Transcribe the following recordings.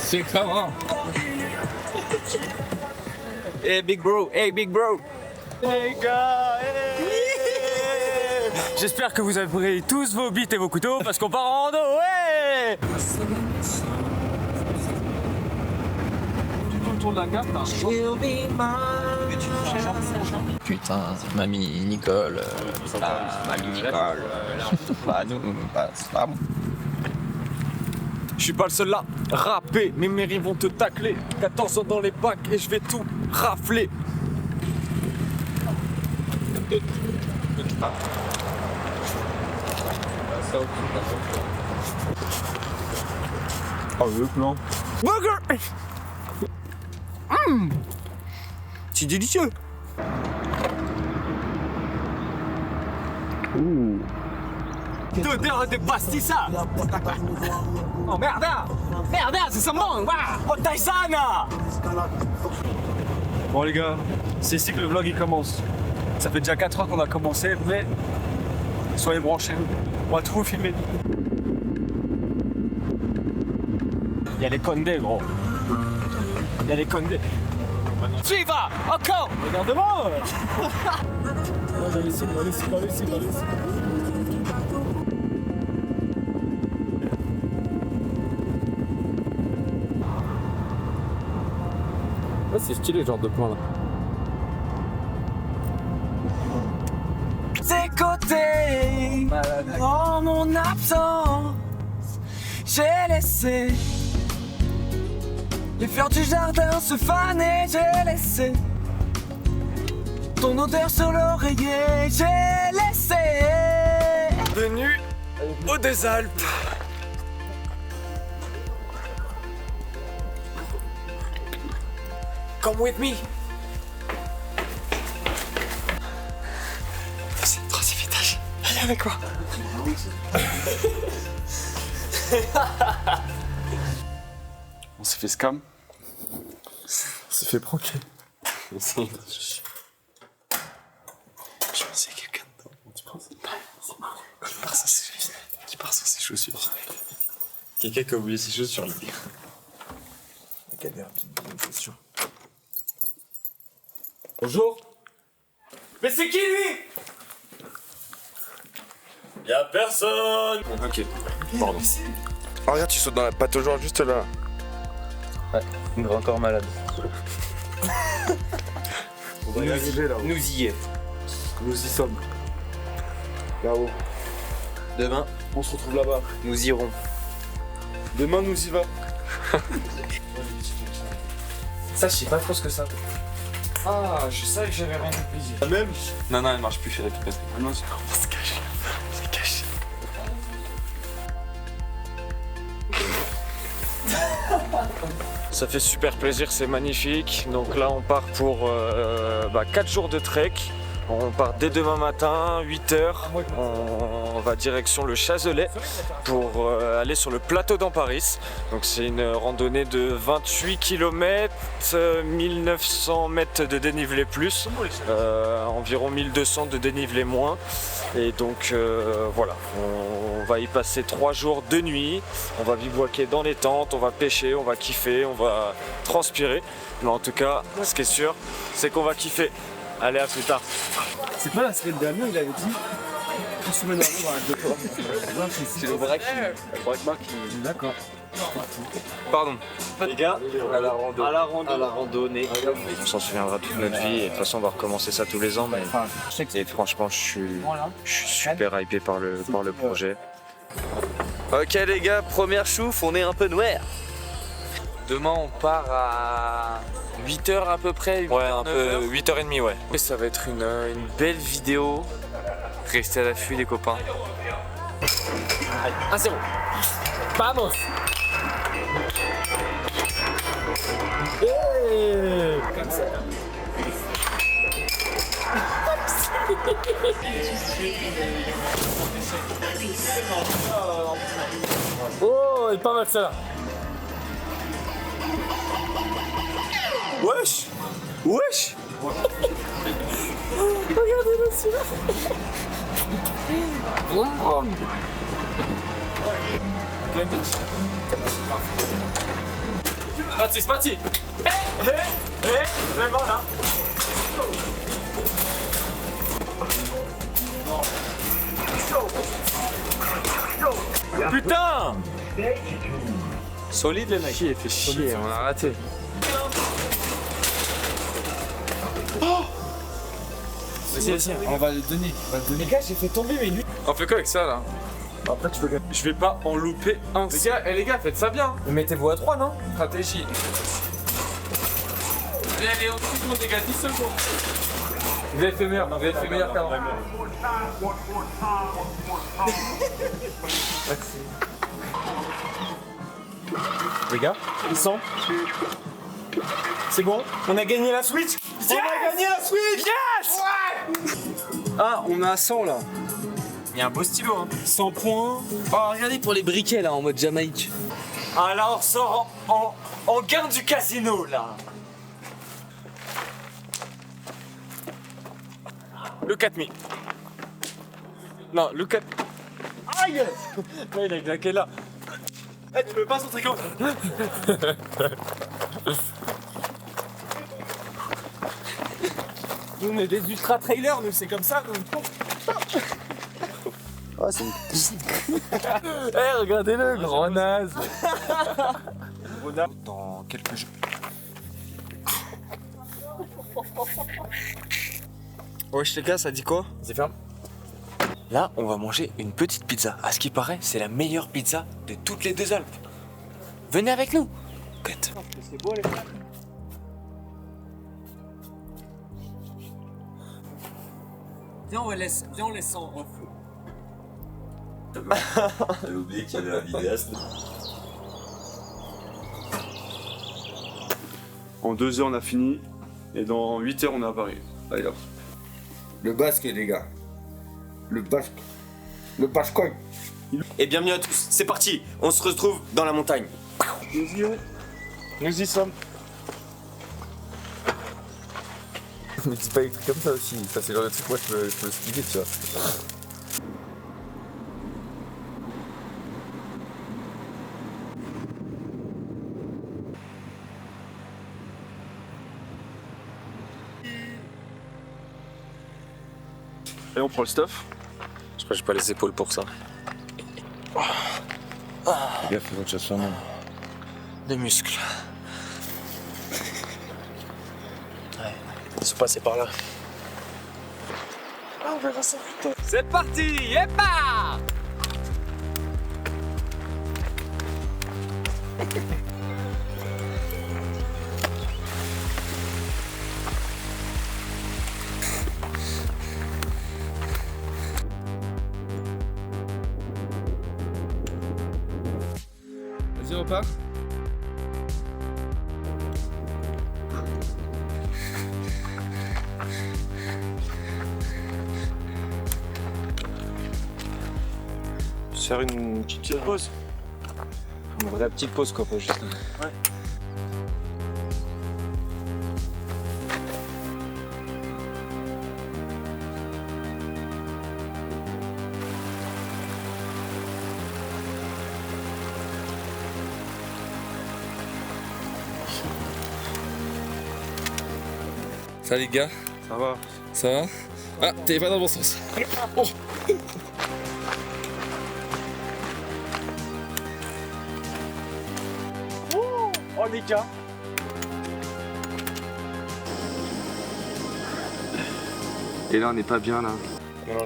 C'est comment? Hey big bro, hey big bro. Hey gars, hey. J'espère que vous avez pris tous vos bites et vos couteaux parce qu'on part en rando, ouais. Autour de la gare, Putain, mamie Nicole. Mamie Nicole. Bah nous, bah c'est pas bon. Je suis pas le seul là, rapper, mes mairies vont te tacler. 14 ans dans les bacs et je vais tout rafler. Oh le plan. Burger. C'est délicieux. D'odeur de pastissa. Oh merde. Merde, c'est ça bon. Oh Tyson. Bon les gars, c'est ici que le vlog il commence. Ça fait déjà 4 heures qu'on a commencé, mais soyez branchés, on va tout filmer. Il y a les Condés, gros. Il y a les Condés. Suiva, encore. Regarde-moi. Ouais, c'est stylé, genre de plan là. Tes côtés, en mon absence, j'ai laissé les fleurs du jardin se faner, j'ai laissé ton odeur sur l'oreiller, j'ai laissé. Venu aux des Alpes. Come with me. C'est le 3e étage. Allez avec moi. On s'est fait scam. On s'est fait pranker. Je pensais quelqu'un dedans. Tu penses? Qui part sans ses chaussures. Quelqu'un qui a oublié ses chaussures sur l'île. Bonjour. Mais c'est qui lui? Y'a personne. Ok, pardon. Oh regarde, tu sautes dans la pâte au genre juste là. Ouais, il est encore malade. On va y arriver là. Nous y est. Nous y sommes. Là-haut. Demain, On se retrouve là-bas. nous irons. Demain nous y va. Ça, je sais pas trop ce que ça. Ah, je savais que j'avais rien de plaisir. La même. Non, elle marche plus, la pipette. Ah non, on se cache. On se cache. Ça fait super plaisir, c'est magnifique. Donc là, on part pour 4 jours de trek. On part dès demain matin, 8h. On va direction le Chazelet pour aller sur le plateau d'Amparis. Donc c'est une randonnée de 28 km, 1900 mètres de dénivelé plus, environ 1200 de dénivelé moins. Et donc voilà, on va y passer 3 jours de nuit. On va bivouaquer dans les tentes, on va pêcher, on va kiffer, on va transpirer. Mais en tout cas, ce qui est sûr, c'est qu'on va kiffer. Allez, à plus tard. C'est pas la semaine dernière, il avait dit. Une semaine avant, C'est le break. D'accord. Pardon. Les gars, À la rando. à la randonnée. On s'en souviendra toute notre vie et de toute façon on va recommencer ça tous les ans. Mais et franchement, je suis super hypé par le projet. Ok les gars, première chouffe, on est un peu noir. Demain on part à 8h à peu près. Ouais, un peu 8h30, ouais. Et ça va être une belle vidéo. Restez à l'affût les copains. 1-0. Vamos. Oh, elle est pas mal celle-là. Wesh. Wesh. Regardez-le celui-là. Parti, c'est parti. Vraiment là. Putain! Solide les mecs. Il fait chier, on a raté. Vas-y, on va le donner. Les gars, j'ai fait tomber mes nuits. On fait quoi avec ça là? Après, tu peux gagner. Je vais pas en louper un. Les gars, faites ça bien. Mettez-vous à 3, non? Stratégie. Allez, ensuite on dégage 10 secondes. Vous avez fait meilleur qu'avant. Les gars, ils sont. C'est bon? On a gagné la Switch? Yes! On a gagné la Switch! Yes! Ouais! Ah, on a 100 là. Il y a un beau stylo, hein. 100 points. Oh, regardez pour les briquets là en mode Jamaïque. Ah là, on sort en gain du casino là. Le 4000. Non, le 4. Aïe! Là, il a claqué là. Eh, tu veux pas son tricot? Nous, on est des ultra trailers, nous, c'est comme ça. Ah, c'est une... Eh, regardez-le, grand naze. Dans quelques jours. Wesh les gars, ça dit quoi? C'est ferme. Là, on va manger une petite pizza. À ce qui paraît, c'est la meilleure pizza de toutes les deux Alpes. Venez avec nous. Quête. C'est beau les gars. Viens, on les sent en fou. J'avais oublié qu'il y avait un vidéaste. En 2 heures, on a fini. Et dans 8 heures, on est à Paris. Allez, hop. Le basque, les gars. Le basque. Le bascoin. Et bienvenue à tous, c'est parti, on se retrouve dans la montagne. Nous y sommes. Mais dis pas des trucs comme ça aussi, ça c'est le genre de truc moi je peux expliquer tu vois. Et on prend le stuff. Je crois que j'ai pas les épaules pour ça. Fais gaffe, faut que ça soit bon. Des muscles. Ouais, ils sont passés par là. Ah, on verra ça plus tard. C'est parti, yepa! Vas-y, repars. Faire une petite pause. Une vraie petite pause quoi, pas juste. Ouais. Ça les gars, Ça va. ça va? Ah, t'es pas dans le bon sens. Oh. Oh les gars. Et là, on n'est pas bien là.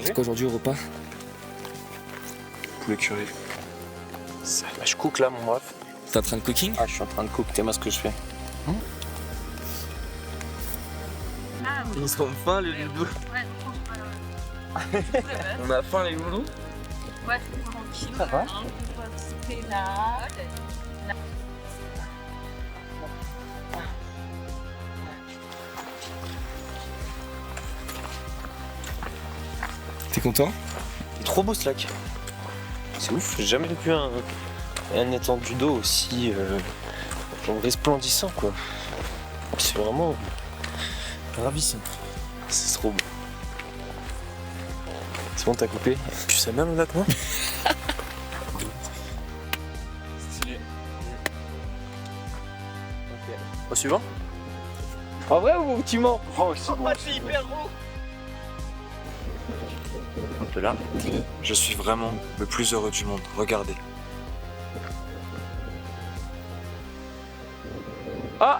C'est quoi aujourd'hui au repas? Poulet curry. Bah, je cook là, mon bref. T'es en train de cooking? Ah, je suis en train de cook, t'es moi ce que je fais. Ils sont fins les loulous. Ouais, franchement, On a faim les loulous? ouais, tranquille. Ça va? C'est là. T'es content? Il est trop beau ce lac. C'est ouf, j'ai jamais vu un étendue d'eau aussi genre resplendissant quoi. C'est vraiment ravissant. C'est trop beau. C'est bon, t'as coupé? Tu sais bien le lac, moi? Au suivant. En vrai ou tu mens? Oh, c'est hyper beau. Hop là. Je suis vraiment le plus heureux du monde. Regardez. Ah!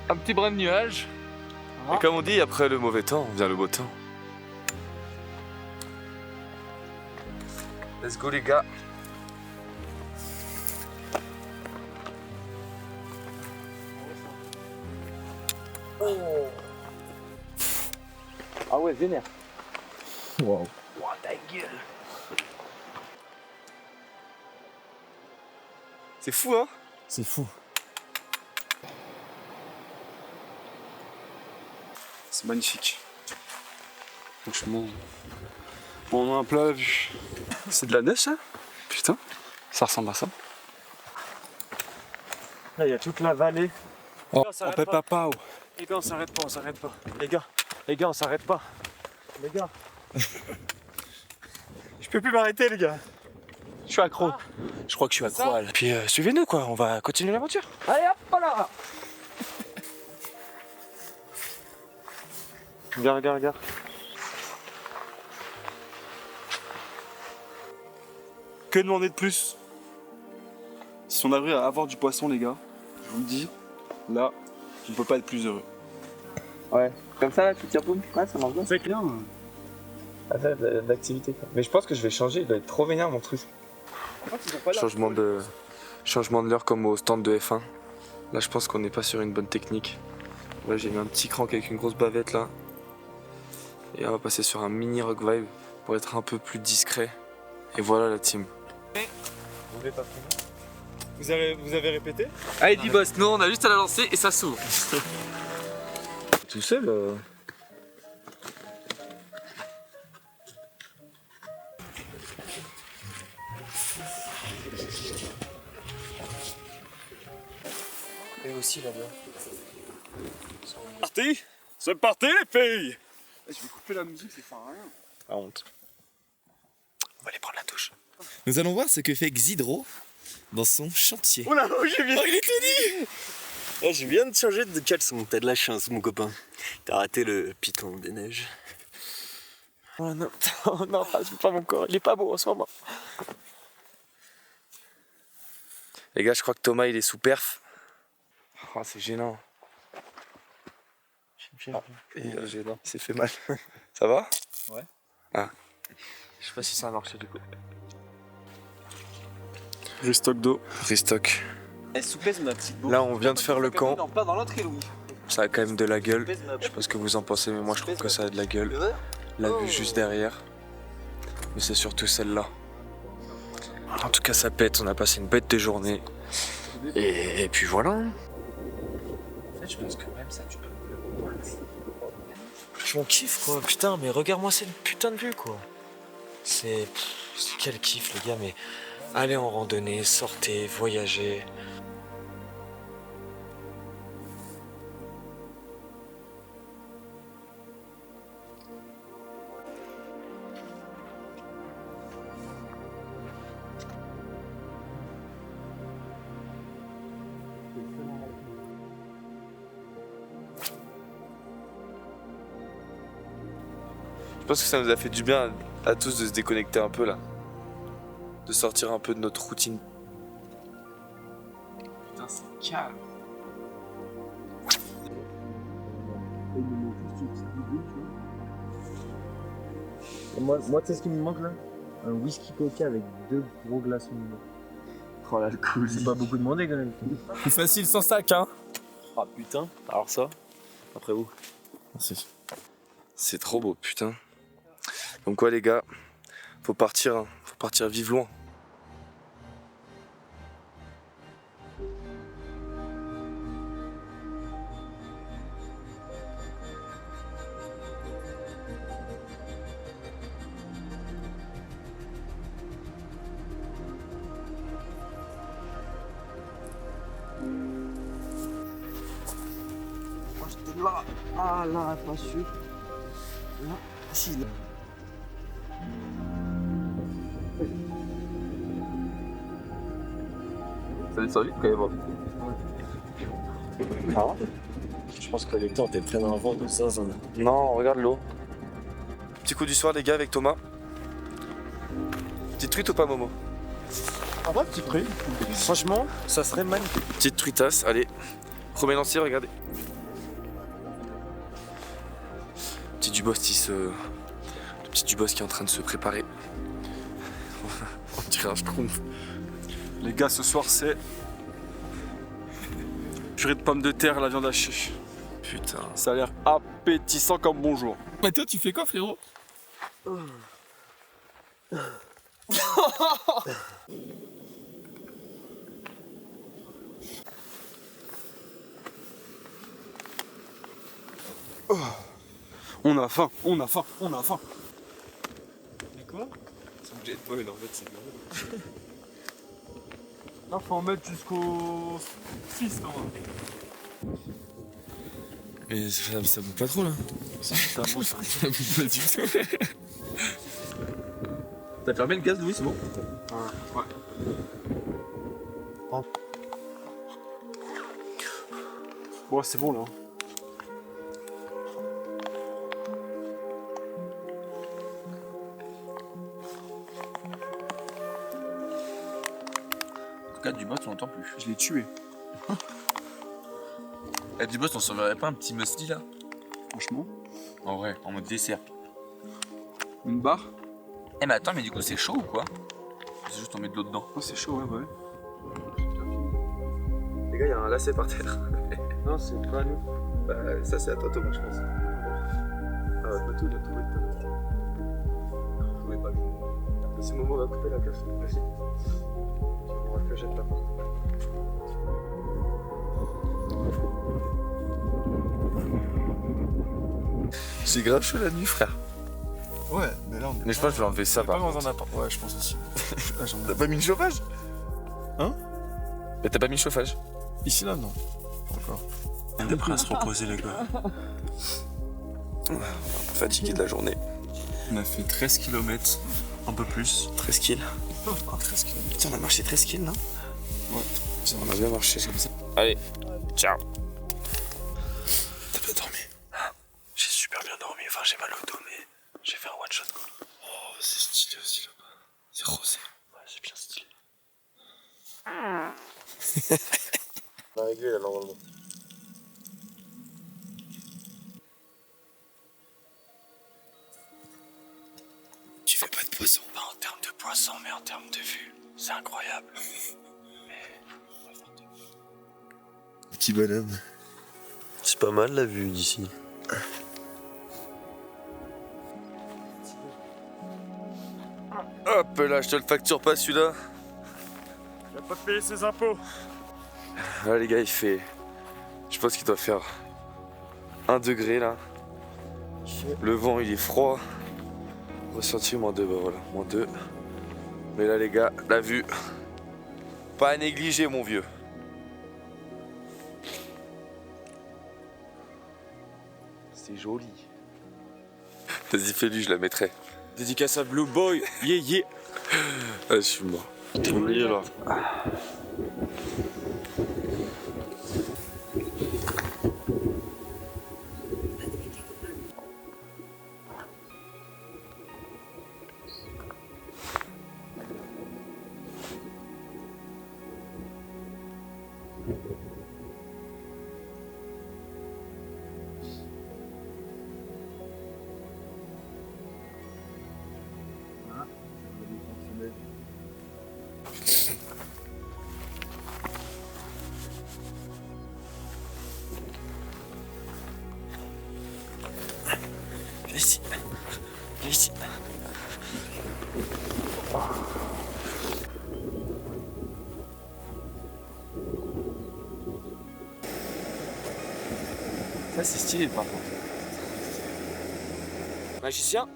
Un petit brin de nuage. Et comme on dit, après le mauvais temps, vient le beau temps. Let's go les gars. Oh. Ah ouais, vénère. Wow. Ouah, ta gueule. C'est fou, hein? C'est fou. C'est magnifique. Franchement. Bon, on a un plat à la vue. C'est de la neige, ça? Putain, ça ressemble à ça. Là, il y a toute la vallée. Oh, on on s'arrête peut pas. pas. Les gars, on s'arrête pas, on s'arrête pas. Les gars, on s'arrête pas. Les gars. Je peux plus m'arrêter, les gars. Je suis accro. Je crois que je suis accro. Là. Puis suivez-nous, quoi. On va continuer l'aventure. Allez, hop là. Regarde. Que demander de plus? Si on arrive à avoir du poisson, les gars, je vous le dis, là, on peut pas être plus heureux. Ouais, comme ça là, tu tires boum. Ouais, ça marche bien. C'est clair. D'activité quoi. Mais je pense que je vais changer, il doit être trop vénère mon truc. Changement de l'heure comme au stand de F1. Là, je pense qu'on n'est pas sur une bonne technique. Ouais, j'ai mis un petit crank avec une grosse bavette là. Et on va passer sur un mini rock vibe pour être un peu plus discret. Et voilà la team. Vous avez répété? Allez, du boss, nous on a juste à la lancer et ça s'ouvre. Tout seul Et aussi là-bas. Parti? C'est parti, les filles! Je vais couper la musique, c'est faire rien. La honte. On va aller prendre la douche. Nous allons voir ce que fait Xidro dans son chantier. Oh là, j'ai bien. Il est dit. Je viens de changer de caleçon. T'as de la chance, mon copain. T'as raté le piton des neiges. Oh non, non, pas mon corps. Il est pas beau en ce moment. Les gars, je crois que Thomas il est sous perf. Oh, c'est gênant. Gênant. Il s'est fait mal. Ça va? Ouais. Ah. Je sais pas si ça a marché du coup. Restock d'eau. Restock. Soupèse ma petite Là, on vient de faire le camp. Non, pas dans l'autre, Louis. Ça a quand même de la gueule. Je sais pas ce que vous en pensez, mais moi je trouve que ça a de la gueule. La vue juste derrière. Mais c'est surtout celle-là. En tout cas, ça pète. On a passé une bête de journée. Et puis voilà. En fait, je pense que même ça, tu peux le. Je m'en kiffe quoi. Putain, mais regarde-moi cette putain de vue quoi. C'est quel kiff les gars, mais allez en randonnée, sortez, voyagez. Je pense que ça nous a fait du bien à tous de se déconnecter un peu là. De sortir un peu de notre routine. Putain, c'est calme. Moi, tu sais ce qui me manque là? Un whisky coca avec 2 gros glaçons dedans. Oh là, le cool. C'est pas beaucoup demandé quand même. Plus facile sans sac, hein. Ah putain. Alors ça, après vous. Merci. C'est trop beau, putain. Donc quoi les gars, faut partir vive loin. Moi j'étais là. Ah là, pas su. Là, si là. Ça va être vite quand même. Je pense que les temps t'es très dans le vent de ça. Non, regarde l'eau. Petit coup du soir, les gars, avec Thomas. Petite truite ou pas, Momo? Ah ouais, petit truc. Franchement, ça serait magnifique. Petite truitasse, allez. Premier lancier, regardez. Petit Dubos le petit Dubos qui est en train de se préparer. On dirait un schtroumpf. Les gars, ce soir, c'est purée de pommes de terre à la viande hachée. Putain. Ça a l'air appétissant comme bonjour. Bah toi, tu fais quoi, frérot? On a faim, on a faim, on a faim. Là, faut en mettre jusqu'au 6 quand même. Mais ça bouffe pas trop là. Ça monte. Ça bouffe pas du tout. T'as fermé le gaz, Louis, c'est bon? Ouais. Bon, c'est bon là. En tout cas, du boss, on l'entend plus. Je l'ai tué. Eh, du boss, on s'enverrait pas un petit muesli là? Franchement. En vrai, en mode dessert. Une barre. Eh, mais attends, mais du coup, c'est chaud ou quoi? C'est juste on met de l'eau dedans. Oh, c'est chaud, ouais. Les gars, il y a un lacet par terre. Non, c'est pas à nous. Bah, ça, c'est à toi, Thomas, je pense. Ah, ouais, bateau, il a trouvé tout à l'heure. Je trouvais pas le. C'est le moment, on va couper la casse. Vas-y. On va que jette la porte. C'est grave chaud la nuit, frère. Ouais, mais là on est. Mais je pense que je vais enlever ça par contre. dans un appart. Ouais, je pense aussi. T'as pas mis le chauffage? Hein? Mais t'as pas mis le chauffage? Ici là, non. Encore. On est prêt à se reposer, les gars. Fatigué de la journée. On a fait 13 km, un peu plus. 13 kills. Oh, 13 km. Putain, on a marché 13 kills, non? Ouais. On a bien marché. Allez, ciao. T'as bien dormi? J'ai super bien dormi, enfin j'ai mal au dos, mais j'ai fait un one shot quoi. Oh, c'est stylé aussi là-bas. C'est rosé. Ouais, c'est bien stylé. On a réglé là normalement. Tu fais pas de poisson? Pas en termes de poisson, mais en termes de vue. C'est incroyable. Petit bonhomme. C'est pas mal la vue d'ici. Hop là, je te le facture pas celui-là. Il a pas payé ses impôts. Là les gars, il fait... Je pense qu'il doit faire 1 degré là. Le vent il est froid. Ressenti -2, bah voilà, -2. Mais là les gars, la vue, pas à négliger mon vieux. C'est joli. Vas-y fais-lui, je la mettrai. Dédicace à Blue Boy. Yeah, yeah. Ah, je suis mort. T'es oublié là. Viens ici. Viens ici. Ça c'est stylé par contre. Magicien.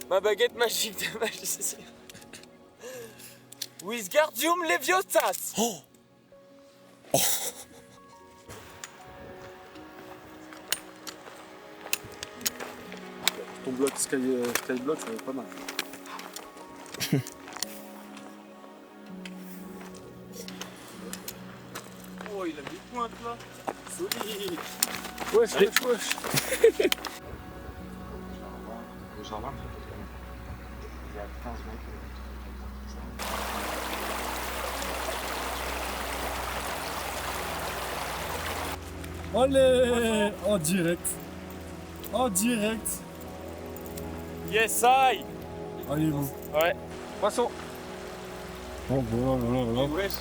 Ma baguette magique de magicien. Wisgardium Leviotas. Oh. Ton bloc Skyblock, ça va être pas mal. Oh pointe là. Solide. Wesh, Allez. wesh. Allez, en direct. En direct. Yes, I. Allez, vous. Ouais. Poisson. Oh, voilà. Wesh.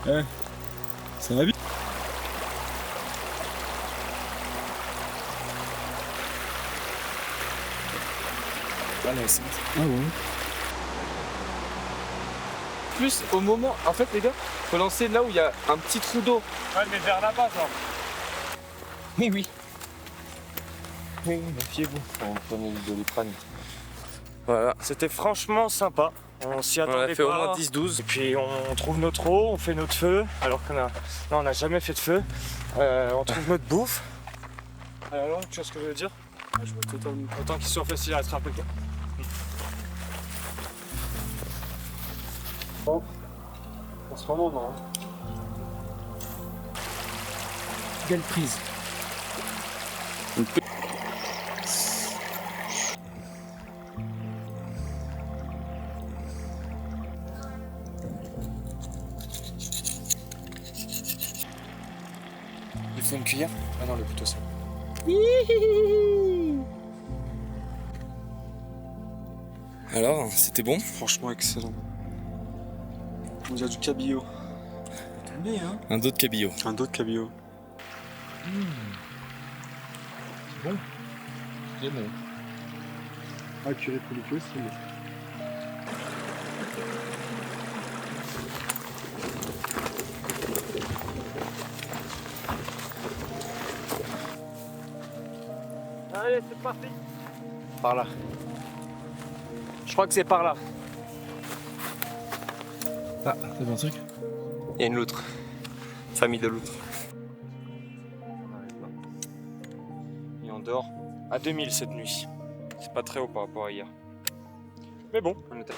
Eh, ça va bien. Ah ouais. Plus au moment, en fait les gars, faut lancer là où il y a un petit trou d'eau. Ouais, mais vers là-bas, genre. Oui, oui. Oui, méfiez-vous, on prenait de l'éprane. Voilà, c'était franchement sympa. On s'y On attendait a fait pas. au moins 10-12. Et puis on trouve notre eau, on fait notre feu, alors on n'a jamais fait de feu. On trouve notre bouffe. Alors, tu vois ce que je veux dire? Je vois totalement. Autant qu'ils soient faciles à attraper. Bon, en ce moment, non. Quelle prise. Il faut une cuillère? Ah non, le couteau c'est. Alors, c'était bon? Franchement excellent. On dirait du cabillaud. Un dos de cabillaud. Un dos de cabillaud. C'est bon. Ah, curé pellicule, c'est bon. Allez, c'est parti. Par là. Je crois que c'est par là. Ah, c'est bon truc. Il y a une loutre. Famille de loutres. Et on dort à 2000 cette nuit. C'est pas très haut par rapport à hier. Mais bon, on était.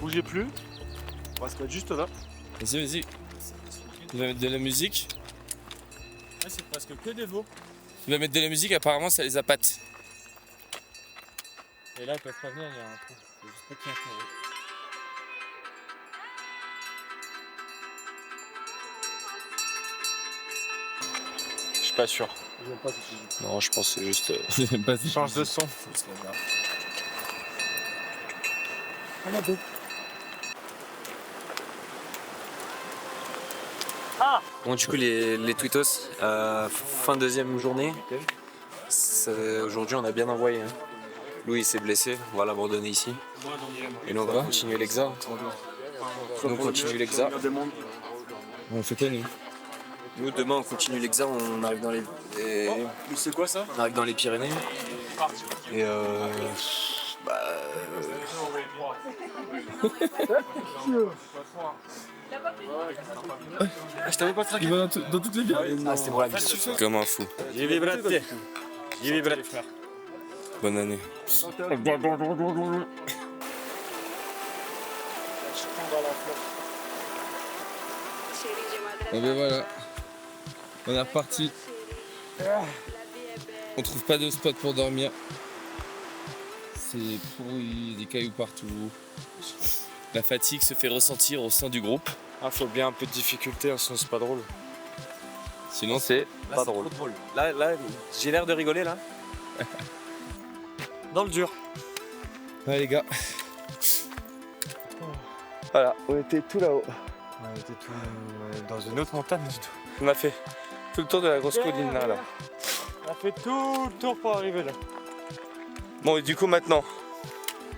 Bougez plus. On va se mettre juste là. Vas-y. Tu vas mettre de la musique. Là, c'est presque que des veaux. Tu vas mettre de la musique, apparemment ça les appâte. Et là, ils peuvent pas venir, il y a un trou. C'est juste pas qu'il y a un trou. Je suis pas sûr. Non, je pense que c'est juste. J'aime pas si Change de son. Bon, du coup, les Twitos, fin deuxième journée. Aujourd'hui, on a bien envoyé. Hein. Louis s'est blessé, on va l'abandonner ici. Et nous, on va continuer l'exa. Nous, on continue l'exa. On fait quoi nous? Nous, demain, on continue l'exa, on arrive dans les. C'est quoi ça? On arrive dans les Pyrénées. Et Je t'avais pas traqué. Il va dans toutes les villes. ah, c'était pour la vidéo. Comme un fou. J'ai vibraté. J'ai vibraté. Bonne année. Et ben voilà. On est reparti. On trouve pas de spot pour dormir. C'est pourri, des cailloux partout. La fatigue se fait ressentir au sein du groupe. Ah, faut bien un peu de difficulté, hein, sinon c'est pas drôle. Sinon, C'est pas drôle. Là, j'ai l'air de rigoler là. Dans le dur. ouais les gars, Voilà, on était tout là-haut. On était tout dans une autre montagne du tout. On a fait tout le tour de la grosse colline là. On a fait tout le tour pour arriver là. Bon et du coup maintenant,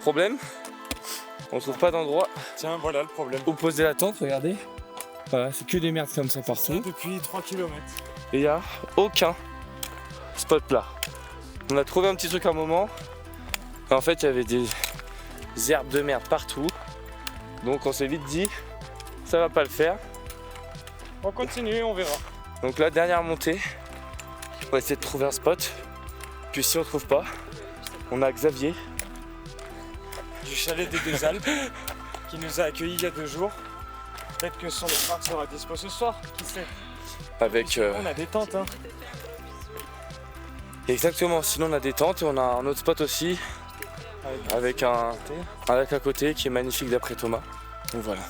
problème, on trouve pas d'endroit Tiens, voilà le problème. où poser la tente, regardez. Voilà, c'est que des merdes comme ça partout. Depuis 3 km. Et il n'y a aucun spot plat. On a trouvé un petit truc à un moment. En fait, il y avait des herbes de merde partout. Donc on s'est vite dit, ça va pas le faire. On continue, on verra. Donc la dernière montée, on va essayer de trouver un spot. Puis si on trouve pas, on a Xavier. Du chalet des Deux Alpes qui nous a accueillis il y a 2 jours. Peut-être que son départ sera dispo ce soir, qui sait. Avec On a des tentes, hein. exactement, sinon on a des tentes et on a un autre spot aussi avec un lac à côté qui est magnifique d'après Thomas. Donc voilà.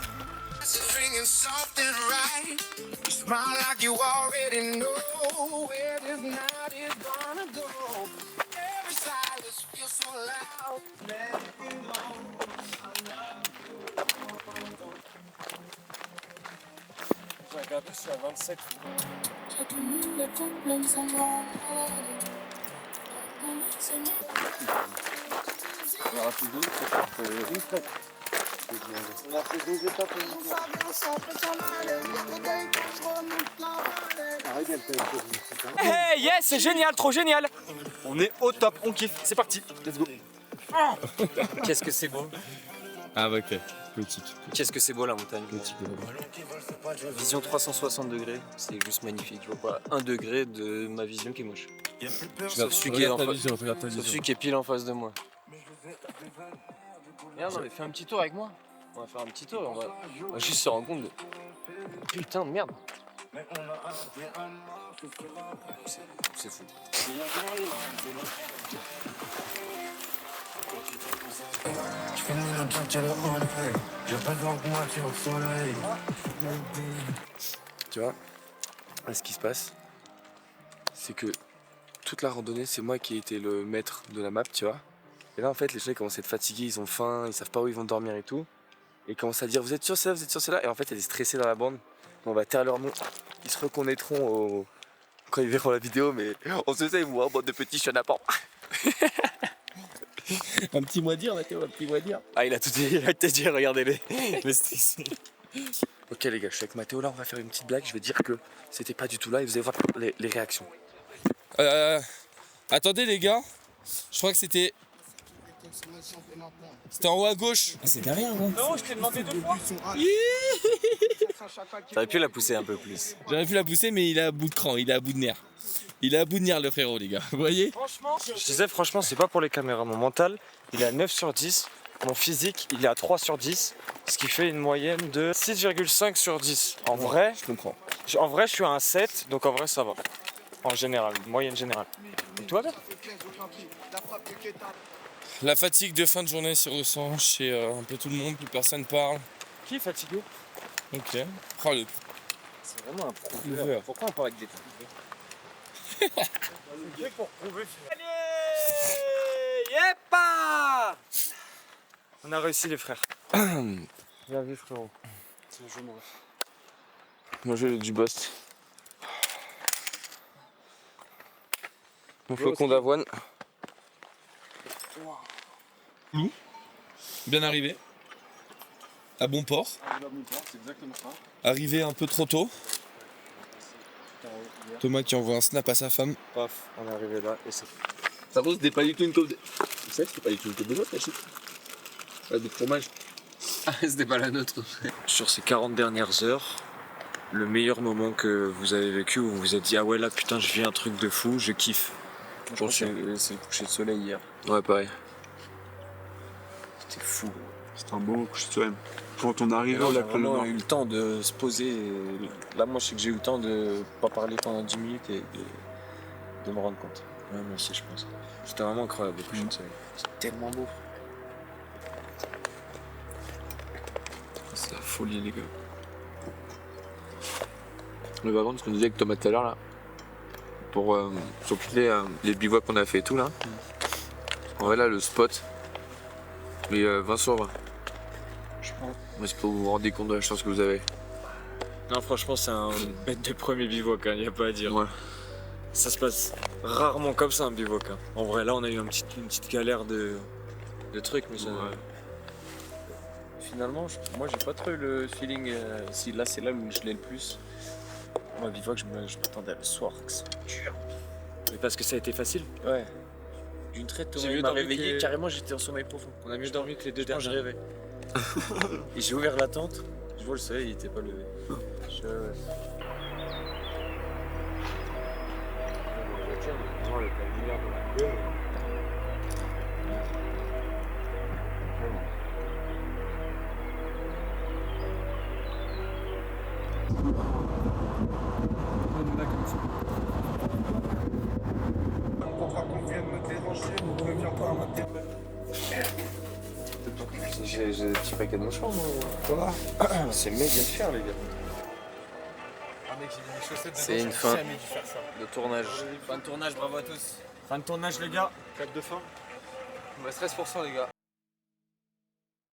J'ai regardé, c'est à 27. Hey yes, c'est génial, trop génial. On est au top, on kiffe, c'est parti, let's go. Qu'est-ce que c'est beau. Ah bah ok, politique. Qu'est-ce que c'est beau la montagne. Vision 360 degrés, c'est juste magnifique. Je vois pas 1 degré de ma vision qui est moche. Sauf celui qui est en face. Sauf celui qui est pile en face de moi. Regarde, non mais fais un petit tour avec moi. On va faire un petit tour, on va juste se rendre compte de... Putain de merde. C'est fou. Tu vois, là, ce qui se passe, c'est que toute la randonnée, c'est moi qui ai été le maître de la map, tu vois. Et là, en fait, les gens ils commencent à être fatigués, ils ont faim, ils savent pas où ils vont dormir et tout. Et ils commencent à dire, vous êtes sur ça, vous êtes sur cela. Et en fait, elle est stressée dans la bande. On va taire leur nom. Ils se reconnaîtront quand ils verront la vidéo, mais on se sait, moi, bande de petits chiens à Un petit mot à dire, Mathéo, un petit mot à dire. Ah, il a tout dit, regardez-les. Ok, les gars, je suis avec Mathéo là, on va faire une petite blague. Je vais dire que c'était pas du tout là et vous allez voir les réactions. Attendez les gars, je crois que c'était en haut à gauche. Ah, c'est derrière moi. Non, je t'ai demandé 2 fois. T'aurais pu la pousser un peu plus. J'aurais pu la pousser mais il est à bout de cran, il est à bout de nerfs. Il est à bout de nerfs le frérot les gars, vous voyez. Franchement, Je disais franchement, c'est pas pour les caméras. Mon mental, il est à 9 sur 10. Mon physique, il est à 3 sur 10. Ce qui fait une moyenne de 6,5 sur 10. En vrai, Je comprends. en vrai, je suis à un 7, donc en vrai, ça va. En général, moyenne générale. Et toi, là? La fatigue de fin de journée se ressent chez un peu tout le monde, plus personne parle. Qui est fatigué? Ok. Oh, le... C'est vraiment un le prouveur. verre. Pourquoi on parle avec des prouveurs? Allez! Yepa! On a réussi, les frères. Bien vu, frérot. Manger du bust. Mon flocon d'avoine. Bien arrivé. À bon port. Arrivé un peu trop tôt. Thomas qui envoie un snap à sa femme. Paf, on est arrivé là et c'est... Ça vaut, c'était pas du tout une coupe de... Tu sais, c'était pas du tout une coupe de noix, la chute. Pas de fromage. Ah, c'était pas la nôtre. Sur ces 40 dernières heures, le meilleur moment que vous avez vécu où vous vous êtes dit ah ouais là putain je vis un truc de fou, je kiffe. C'est le coucher de soleil hier. Ouais pareil. C'était fou. C'était un bon coucher de soleil. Quand on arrive On au a lac Pôle vraiment Nord. eu le temps de se poser. Là, moi, je sais que j'ai eu le temps de pas parler pendant 10 minutes et de me rendre compte. Ouais moi aussi je pense. C'était vraiment incroyable le coucher de soleil. C'était tellement beau. C'est la folie, les gars. Mais par contre, ce qu'on disait avec Thomas tout à l'heure, là, pour sur toutes les bivouacs qu'on a fait et tout, là, en vrai, là, le spot, mais 20 sur 20. je pense. Est-ce que vous vous rendez compte de la chance que vous avez? Non, franchement, c'est un bête de premier bivouac, il n'y a pas à dire. Ouais. Ça se passe rarement comme ça, un bivouac. En vrai, là, on a eu une petite galère de trucs, mais ça... Finalement, moi j'ai pas trop eu le feeling. Si là c'est là où je l'ai le plus. Moi, bivouac, je m'attendais à le soir, que c'est dur. Mais parce que ça a été facile. Ouais. D'une traite, J'ai il mieux m'a dormi réveillé, que- carrément j'étais en sommeil profond. On a mieux dormi que les deux Putain, je derniers. rêvais. Et j'ai ouvert la tente, je vois le soleil, il était pas levé. J'ai des petits paquets de mouchoirs, moi. C'est méga cher, les gars. C'est une fin de tournage. Fin de tournage, bravo à tous. Fin de tournage, les gars. Clap de fin. Il me reste 13%, les gars.